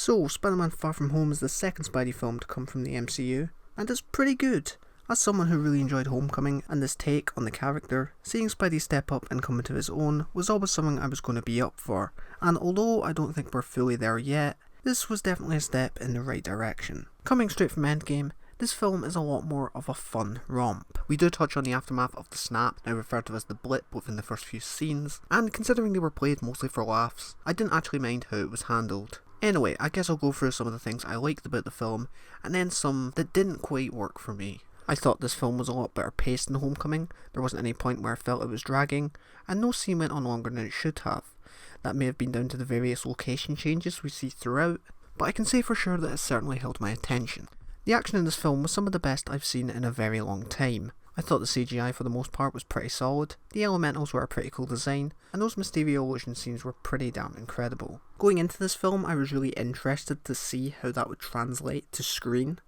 So, Spider-Man Far From Home is the second Spidey film to come from the MCU, and it's pretty good. As someone who really enjoyed Homecoming and this take on the character, seeing Spidey step up and come into his own was always something I was going to be up for, and although I don't think we're fully there yet, this was definitely a step in the right direction. Coming straight from Endgame, this film is a lot more of a fun romp. We do touch on the aftermath of the snap, now referred to as the blip within the first few scenes, and considering they were played mostly for laughs, I didn't actually mind how it was handled. Anyway, I guess I'll go through some of the things I liked about the film, and then some that didn't quite work for me. I thought this film was a lot better paced than Homecoming, there wasn't any point where I felt it was dragging, and no scene went on longer than it should have. That may have been down to the various location changes we see throughout, but I can say for sure that it certainly held my attention. The action in this film was some of the best I've seen in a very long time. I thought the CGI for the most part was pretty solid, the elementals were a pretty cool design, and those Mysterio illusion scenes were pretty damn incredible. Going into this film, I was really interested to see how that would translate to screen,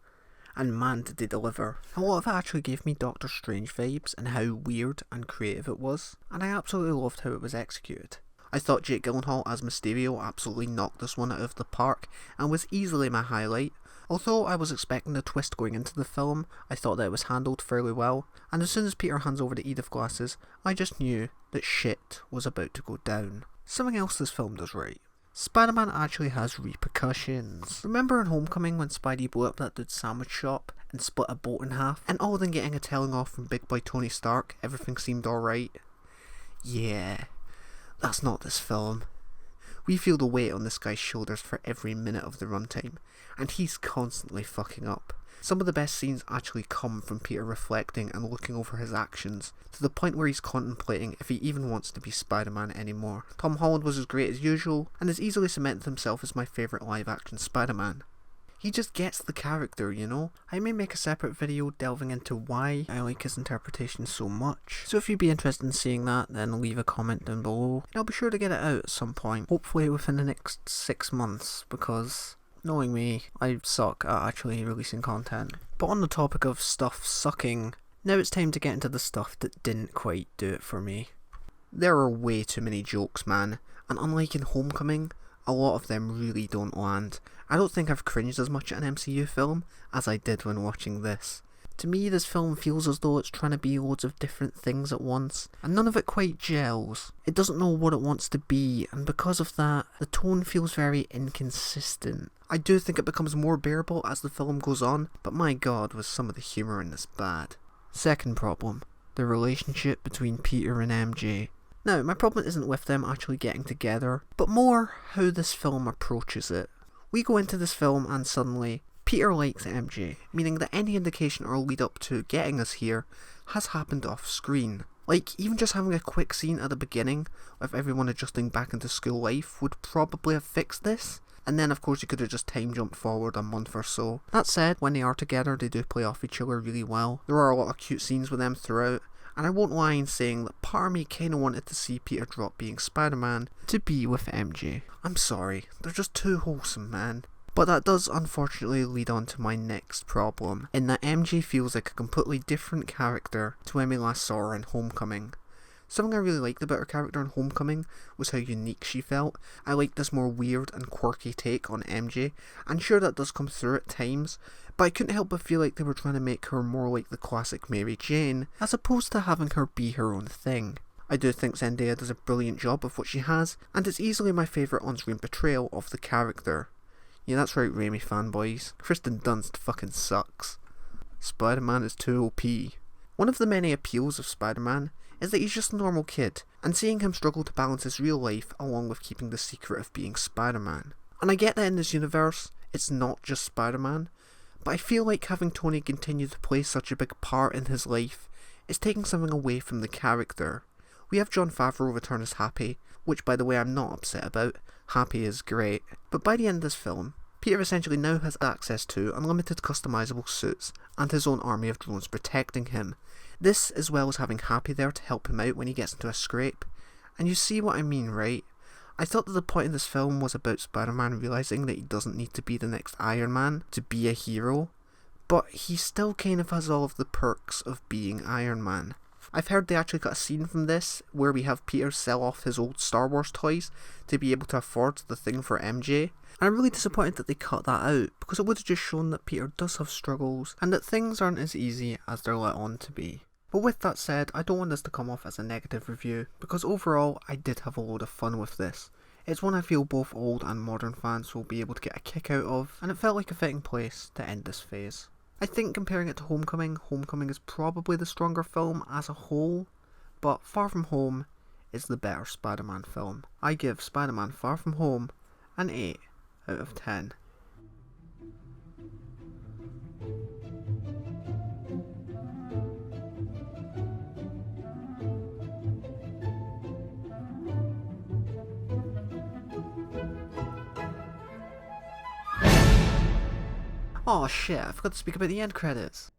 and man did they deliver. A lot of it actually gave me Doctor Strange vibes and how weird and creative it was, and I absolutely loved how it was executed. I thought Jake Gyllenhaal as Mysterio absolutely knocked this one out of the park, and was easily my highlight. Although I was expecting a twist going into the film, I thought that it was handled fairly well, and as soon as Peter hands over the Edith glasses, I just knew that shit was about to go down. Something else this film does right. Spider-Man actually has repercussions. Remember in Homecoming when Spidey blew up that dude's sandwich shop and split a boat in half, and other than getting a telling off from big boy Tony Stark, everything seemed alright? Yeah, that's not this film. We feel the weight on this guy's shoulders for every minute of the runtime, and he's constantly fucking up. Some of the best scenes actually come from Peter reflecting and looking over his actions, to the point where he's contemplating if he even wants to be Spider-Man anymore. Tom Holland was as great as usual, and has easily cemented himself as my favourite live-action Spider-Man. He just gets the character, you know? I may make a separate video delving into why I like his interpretation so much. So if you'd be interested in seeing that, then leave a comment down below. And I'll be sure to get it out at some point. Hopefully within the next 6 months, because knowing me, I suck at actually releasing content. But on the topic of stuff sucking, now it's time to get into the stuff that didn't quite do it for me. There are way too many jokes, man. And unlike in Homecoming, a lot of them really don't land. I don't think I've cringed as much at an MCU film as I did when watching this. To me, this film feels as though it's trying to be loads of different things at once, and none of it quite gels. It doesn't know what it wants to be, and because of that, the tone feels very inconsistent. I do think it becomes more bearable as the film goes on, but my god, was some of the humour in this bad. Second problem, the relationship between Peter and MJ. Now, my problem isn't with them actually getting together, but more how this film approaches it. We go into this film and suddenly, Peter likes MJ, meaning that any indication or lead up to getting us here has happened off screen. Like, even just having a quick scene at the beginning, with everyone adjusting back into school life, would probably have fixed this. And then of course you could have just time jumped forward a month or so. That said, when they are together they do play off each other really well. There are a lot of cute scenes with them throughout, and I won't lie in saying that part of me kinda wanted to see Peter drop being Spider-Man to be with MJ. I'm sorry, they're just too wholesome, man. But that does unfortunately lead on to my next problem, in that MJ feels like a completely different character to when we last saw her in Homecoming. Something I really liked about her character in Homecoming was how unique she felt. I liked this more weird and quirky take on MJ, and sure that does come through at times, but I couldn't help but feel like they were trying to make her more like the classic Mary Jane, as opposed to having her be her own thing. I do think Zendaya does a brilliant job of what she has, and it's easily my favourite on-screen portrayal of the character. Yeah, that's right, Raimi fanboys. Kristen Dunst fucking sucks. Spider-Man is too OP. One of the many appeals of Spider-Man is that he's just a normal kid, and seeing him struggle to balance his real life along with keeping the secret of being Spider-Man. And I get that in this universe, it's not just Spider-Man, but I feel like having Tony continue to play such a big part in his life is taking something away from the character. We have Jon Favreau return as Happy, which by the way I'm not upset about. Happy is great. But by the end of this film, Peter essentially now has access to unlimited customizable suits and his own army of drones protecting him. This as well as having Happy there to help him out when he gets into a scrape. And you see what I mean, right? I thought that the point of this film was about Spider-Man realising that he doesn't need to be the next Iron Man to be a hero, but he still kind of has all of the perks of being Iron Man. I've heard they actually got a scene from this where we have Peter sell off his old Star Wars toys to be able to afford the thing for MJ, And I'm really disappointed that they cut that out, because it would have just shown that Peter does have struggles, and that things aren't as easy as they're let on to be. But with that said, I don't want this to come off as a negative review, because overall I did have a load of fun with this. It's one I feel both old and modern fans will be able to get a kick out of, and it felt like a fitting place to end this phase. I think comparing it to Homecoming is probably the stronger film as a whole, but Far From Home is the better Spider-Man film. I give Spider-Man Far From Home an 8 out of 10. Oh shit, I forgot to speak about the end credits.